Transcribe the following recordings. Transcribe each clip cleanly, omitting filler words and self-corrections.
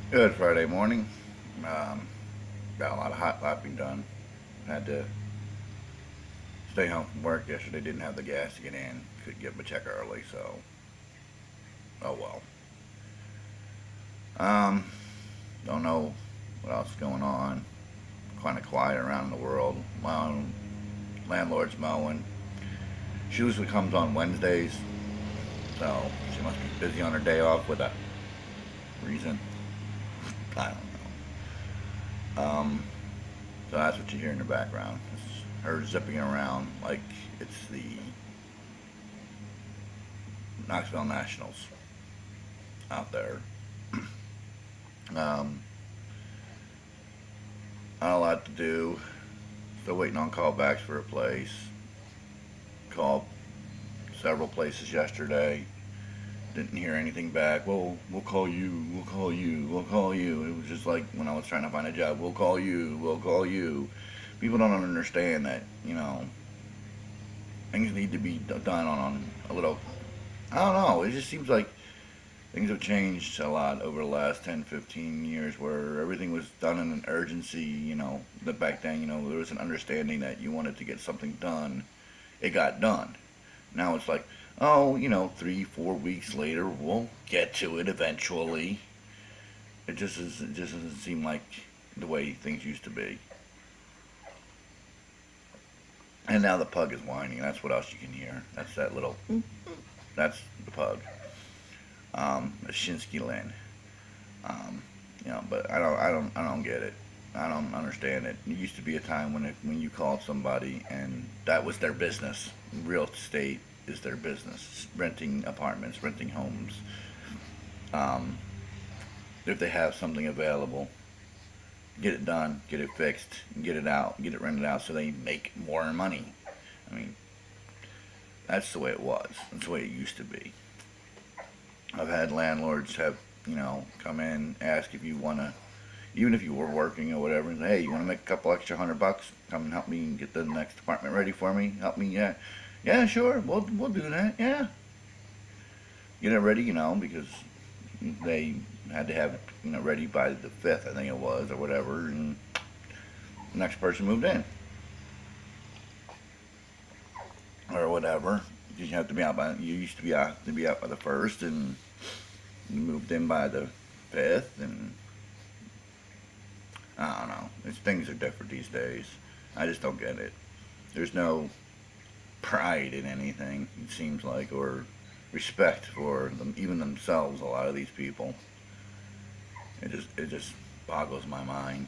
Good Friday morning. Um, got a lot of hot lapping done. Had to stay home from work yesterday. Didn't have the gas to get in. Could get my check early, so oh well. Um, don't know what else is going on. Kind of quiet around the world. My own landlord's mowing. She usually comes on Wednesdays, so she must be busy on her day off with a reason. I don't know. So that's what you hear in the background. It's her zipping around like it's the Knoxville Nationals out there. Um, not a lot to do. Still waiting on callbacks for a place. Called several places yesterday. Didn't hear anything back. Well, we'll call you. We'll call you. We'll call you. It was just like when I was trying to find a job. We'll call you. We'll call you. People don't understand that things need to be done on a little. I don't know. It just seems like things have changed a lot over the last 10, 15 years where everything was done in an urgency, that back then, there was an understanding that you wanted to get something done, it got done. Now it's like, oh, 3, 4 weeks later, we'll get to it eventually. It just doesn't seem like the way things used to be. And now the pug is whining. That's what else you can hear. That's that little. That's the pug. A Shinsky Lin. Um, but I don't get it. I don't understand it. It used to be a time when you called somebody and that was their business. Real estate is their business. Renting apartments, renting homes. Um, if they have something available, get it done, get it fixed, get it out, get it rented out, so they make more money. I mean, that's the way it was. That's the way it used to be. I've had landlords have come in, ask if you want to, even if you were working or whatever, and say, hey, you want to make a couple extra $100? Come and help me get the next apartment ready for me. Help me, yeah, yeah, sure, we'll do that. Yeah, get it ready, because they had to have it ready by the 5th, I think it was, or whatever, and the next person moved in or whatever. You have to be out by. You used to be out by the 1st, and you moved in by the 5th, and I don't know. Things are different these days. I just don't get it. There's no pride in anything, it seems like, or respect for them, even themselves. A lot of these people. It just boggles my mind.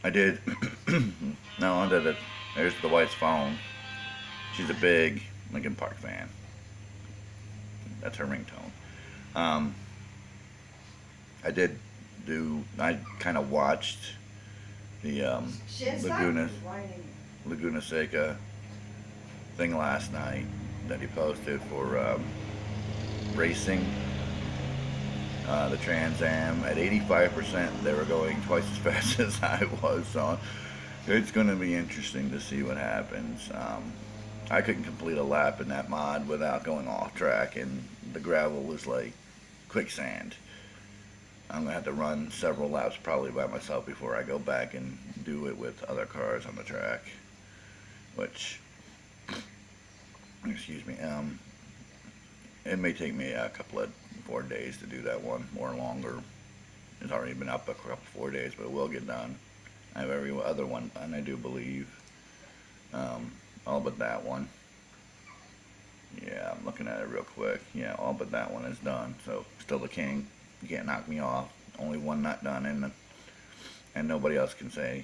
I did. No, I did it. There's the wife's phone. She's a big Linkin Park fan. That's her ringtone. Um, I did do. I kind of watched the Laguna Laguna Seca thing last night that he posted for racing the Trans Am. At 85%, they were going twice as fast as I was. So it's going to be interesting to see what happens. I couldn't complete a lap in that mod without going off track, and the gravel was like quicksand. I'm gonna have to run several laps probably by myself before I go back and do it with other cars on the track. Which, excuse me, it may take me a couple of 4 days to do that one or longer. It's already been up a couple 4 days, but it will get done. I have every other one done, I do believe. Um, all but that one. Yeah, I'm looking at it real quick. Yeah, all but that one is done. So still the king. You can't knock me off. Only one not done, and nobody else can say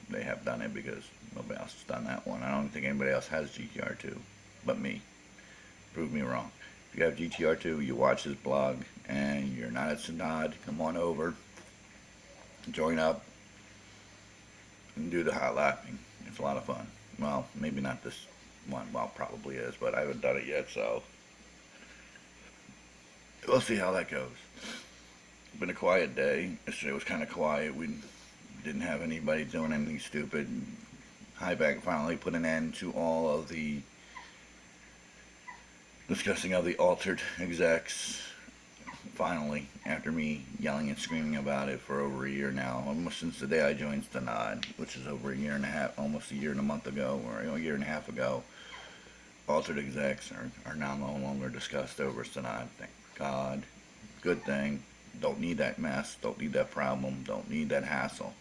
they have done it because nobody else has done that one. I don't think anybody else has GTR2, but me. Prove me wrong. If you have GTR2, you watch this blog, and you're not at Synod, come on over, join up, and do the hot lapping. It's a lot of fun. Well, maybe not this one. Well, probably is, but I haven't done it yet, so we'll see how that goes. It's been a quiet day. Yesterday was kind of quiet. We didn't have anybody doing anything stupid. Highback finally put an end to all of the discussing of the altered execs finally, after me yelling and screaming about it for over a year now, almost since the day I joined Stanad, which is over a year and a half, almost a year and a month ago, or a year and a half ago, altered execs are now no longer discussed over Stanad. Thank God. Good thing. Don't need that mess. Don't need that problem. Don't need that hassle.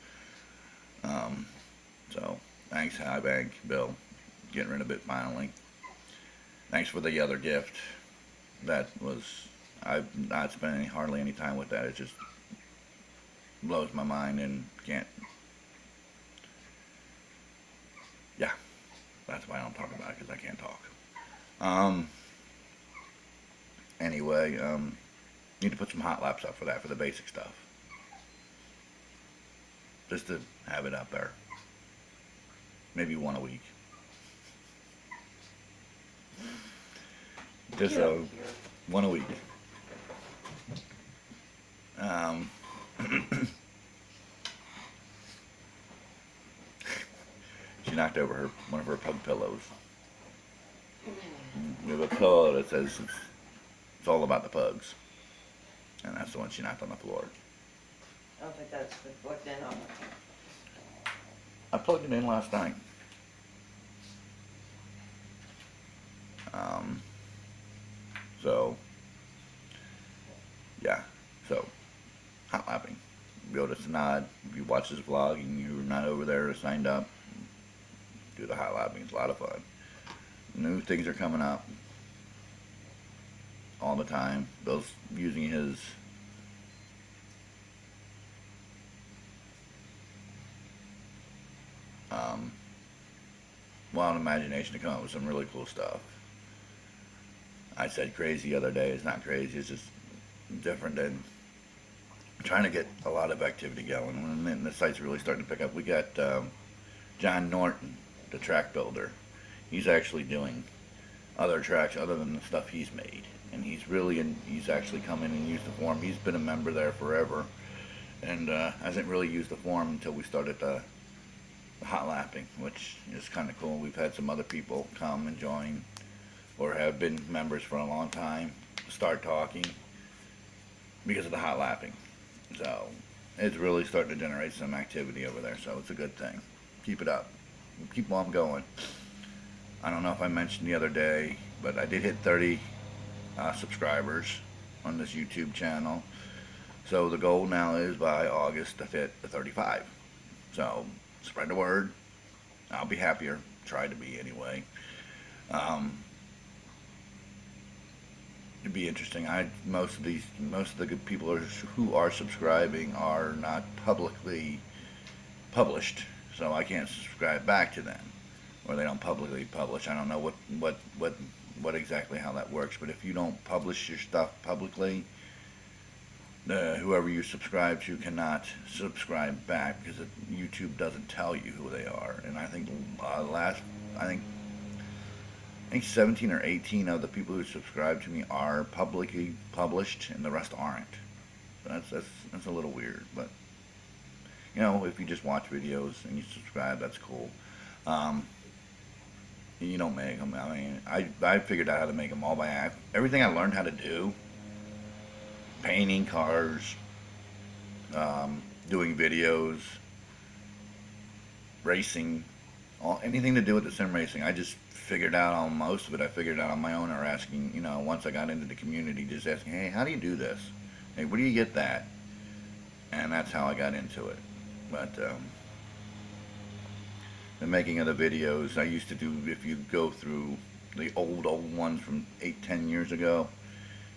Um, so, thanks, High Bank, Bill. Getting rid of it finally. Thanks for the other gift. That was, I've not spent hardly any time with that. It just blows my mind and can't. Yeah, that's why I don't talk about it, because I can't talk. Um, anyway, need to put some hot laps up for that, for the basic stuff. Just to have it up there. Maybe one a week. Just one a week. She knocked over one of her pug pillows. We have a pillow that says it's all about the pugs, and that's the one she knocked on the floor. I don't think that's been plugged in on it. I plugged it in last night. So, yeah. So, hot lapping. Go to Sanad. If you watch this vlog and you're not over there or signed up, do the hot lapping. It's a lot of fun. New things are coming up all the time. Bill's using his wild imagination to come up with some really cool stuff. I said crazy the other day. It's not crazy. It's just different than trying to get a lot of activity going. And then the site's really starting to pick up. We got John Norton, the track builder. He's actually doing other tracks other than the stuff he's made. And he's actually come in and used the forum. He's been a member there forever. And hasn't really used the forum until we started the hot lapping, which is kind of cool. We've had some other people come and join, or have been members for a long time, start talking because of the hot lapping. So it's really starting to generate some activity over there, so it's a good thing. Keep it up. Keep on going. I don't know if I mentioned the other day, but I did hit 30 subscribers on this YouTube channel. So the goal now is by August to hit the 35. So spread the word. I'll be happier. Try to be anyway. It'd be interesting. Most of the good people who are subscribing are not publicly published, so I can't subscribe back to them, or they don't publicly publish. I don't know what exactly how that works, but if you don't publish your stuff publicly, whoever you subscribe to cannot subscribe back, because YouTube doesn't tell you who they are. And I think I think 17 or 18 of the people who subscribe to me are publicly published, and the rest aren't. So that's a little weird, but you know, if you just watch videos and you subscribe, that's cool. You don't make them. I mean, I figured out how to make them all by act. Everything I learned how to do, painting cars, doing videos, racing, anything to do with the sim racing, I just figured out on most of it. I figured out on my own, or asking, you know, once I got into the community, just asking, hey, how do you do this? Hey, where do you get that? And that's how I got into it. But the making of the videos, I used to do, if you go through the old ones from 8-10 years ago,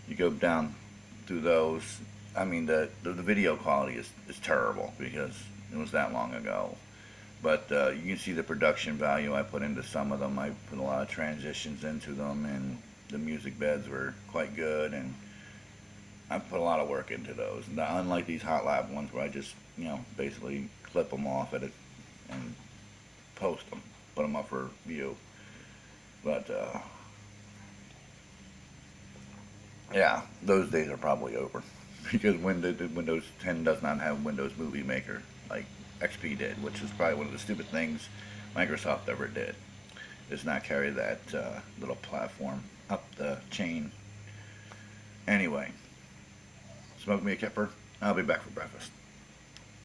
you go down through those, I mean, the video quality is terrible because it was that long ago. But you can see the production value I put into some of them. I put a lot of transitions into them, and the music beds were quite good, and I put a lot of work into those. And unlike these hot lap ones where I just, you know, basically clip them off at it and post them, put them up for view. But yeah, those days are probably over, because Windows 10 does not have Windows Movie Maker like XP did, which is probably one of the stupid things Microsoft ever did, is not carry that little platform up the chain. Anyway, smoke me a kipper. I'll be back for breakfast.